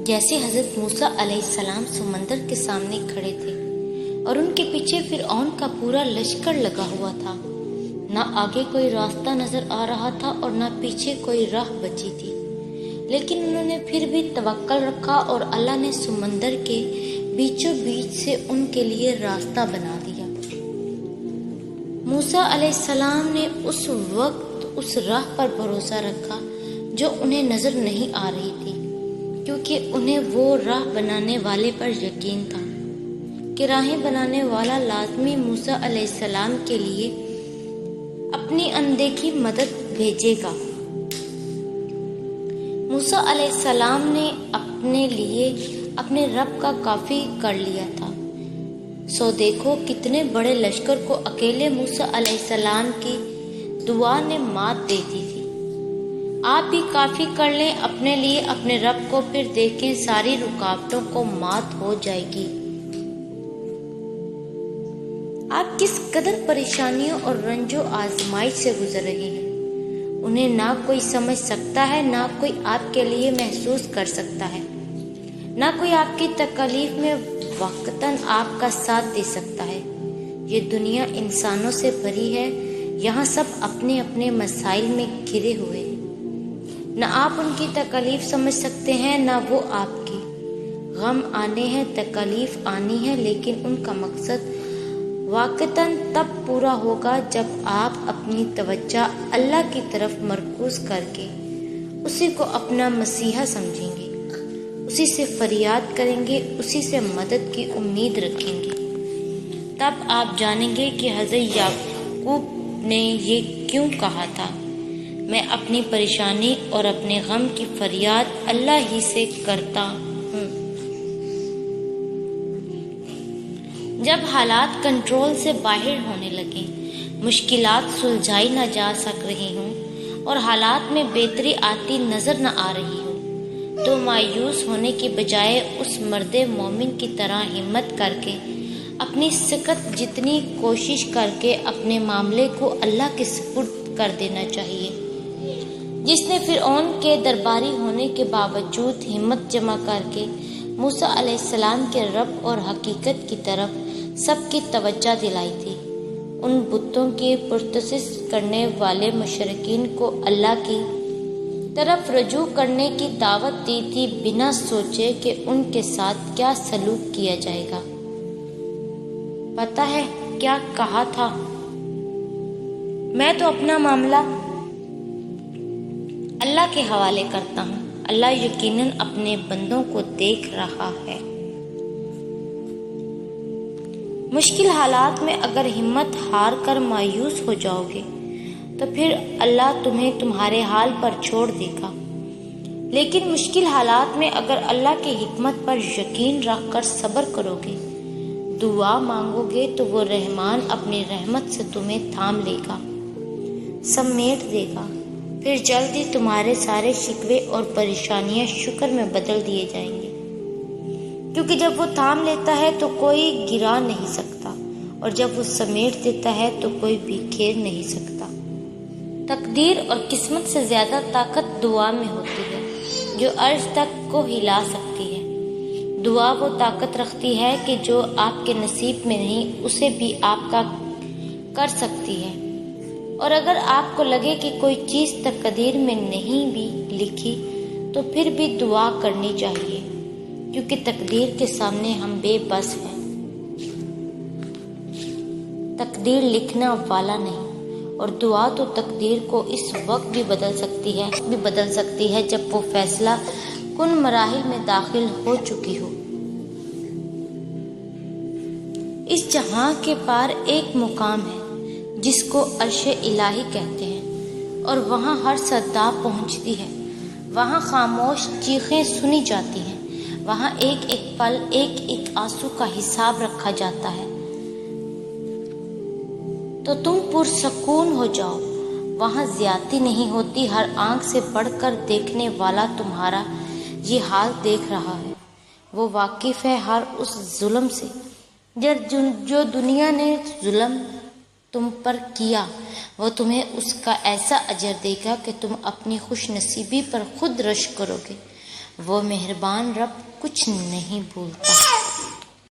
جیسے حضرت موسیٰ علیہ السلام سمندر کے سامنے کھڑے تھے اور ان کے پیچھے فرعون کا پورا لشکر لگا ہوا تھا۔ نہ آگے کوئی راستہ نظر آ رہا تھا اور نہ پیچھے کوئی راہ بچی تھی، لیکن انہوں نے پھر بھی توکل رکھا اور اللہ نے سمندر کے بیچوں بیچ سے ان کے لیے راستہ بنا دیا۔ موسیٰ علیہ السلام نے اس وقت اس راہ پر بھروسہ رکھا جو انہیں نظر نہیں آ رہی تھی، کیونکہ انہیں وہ راہ بنانے والے پر یقین تھا کہ راہیں بنانے والا لازمی موسیٰ علیہ السلام کے لیے اپنی اندیکھی مدد بھیجے گا۔ موسیٰ علیہ السلام نے اپنے لیے اپنے رب کا کافی کر لیا تھا، سو دیکھو کتنے بڑے لشکر کو اکیلے موسیٰ علیہ السلام کی دعا نے مات دے دی تھی۔ آپ بھی کافی کر لیں اپنے لیے اپنے رب کو، پھر دیکھیں ساری رکاوٹوں کو مات ہو جائے گی۔ آپ کس قدر پریشانیوں اور رنج و آزمائش سے گزر رہے ہیں، انہیں نہ کوئی سمجھ سکتا ہے، نہ کوئی آپ کے لیے محسوس کر سکتا ہے، نہ کوئی آپ کی تکلیف میں وقتاً آپ کا ساتھ دے سکتا ہے۔ یہ دنیا انسانوں سے بھری ہے، یہاں سب اپنے اپنے مسائل میں گھرے ہوئے ہیں، نہ آپ ان کی تکلیف سمجھ سکتے ہیں نہ وہ آپ کی۔ غم آنے ہیں، تکلیف آنی ہے، لیکن ان کا مقصد واقعتاً تب پورا ہوگا جب آپ اپنی توجہ اللہ کی طرف مرکوز کر کے اسی کو اپنا مسیحا سمجھیں گے، اسی سے فریاد کریں گے، اسی سے مدد کی امید رکھیں گے۔ تب آپ جانیں گے کہ حضرت یعقوب نے یہ کیوں کہا تھا، میں اپنی پریشانی اور اپنے غم کی فریاد اللہ ہی سے کرتا ہوں۔ جب حالات کنٹرول سے باہر ہونے لگے، مشکلات سلجھائی نہ جا سک رہی ہوں اور حالات میں بہتری آتی نظر نہ آ رہی ہو، تو مایوس ہونے کے بجائے اس مرد مومن کی طرح ہمت کر کے اپنی سخت جتنی کوشش کر کے اپنے معاملے کو اللہ کے سپرد کر دینا چاہیے، جس نے فرعون کے درباری ہونے کے باوجود ہمت جمع کر کے موسیٰ علیہ السلام کے رب اور حقیقت کی طرف سب کی توجہ دلائی تھی۔ ان بتوں کی پرستش کرنے والے مشرکین کو اللہ کی طرف رجوع کرنے کی دعوت دی تھی، بنا سوچے کہ ان کے ساتھ کیا سلوک کیا جائے گا۔ پتہ ہے کیا کہا تھا، میں تو اپنا معاملہ اللہ کے حوالے کرتا ہوں، اللہ یقیناً اپنے بندوں کو دیکھ رہا ہے۔ مشکل حالات میں اگر ہمت ہار کر مایوس ہو جاؤ گے تو پھر اللہ تمہیں تمہارے حال پر چھوڑ دے گا، لیکن مشکل حالات میں اگر اللہ کی حکمت پر یقین رکھ کر صبر کرو گے، دعا مانگو گے، تو وہ رحمان اپنی رحمت سے تمہیں تھام لے گا، سمیٹ دے گا، پھر جلد ہی تمہارے سارے شکوے اور پریشانیاں شکر میں بدل دیے جائیں گے، کیونکہ جب وہ تھام لیتا ہے تو کوئی گرا نہیں سکتا، اور جب وہ سمیٹ دیتا ہے تو کوئی بکھیر نہیں سکتا۔ تقدیر اور قسمت سے زیادہ طاقت دعا میں ہوتی ہے، جو عرش تک کو ہلا سکتی ہے۔ دعا وہ طاقت رکھتی ہے کہ جو آپ کے نصیب میں نہیں اسے بھی آپ کا کر سکتی ہے، اور اگر آپ کو لگے کہ کوئی چیز تقدیر میں نہیں بھی لکھی تو پھر بھی دعا کرنی چاہیے، کیونکہ تقدیر کے سامنے ہم بے بس ہیں۔ تقدیر لکھنا والا نہیں، اور دعا تو تقدیر کو اس وقت بھی بدل سکتی ہے جب وہ فیصلہ کن مراحل میں داخل ہو چکی ہو۔ اس جہاں کے پار ایک مقام ہے جس کو عرش الہی کہتے ہیں، اور وہاں ہر صدا پہنچتی ہے، وہاں خاموش چیخیں سنی جاتی ہیں، وہاں ایک ایک پل، ایک ایک آنسو کا حساب رکھا جاتا ہے۔ تو تم پرسکون ہو جاؤ، وہاں زیادتی نہیں ہوتی، ہر آنکھ سے بڑھ کر دیکھنے والا تمہارا یہ حال دیکھ رہا ہے، وہ واقف ہے ہر اس ظلم سے جو دنیا نے ظلم تم پر کیا، وہ تمہیں اس کا ایسا اجر دے گا کہ تم اپنی خوش نصیبی پر خود رشک کرو گے۔ وہ مہربان رب کچھ نہیں بھولتا۔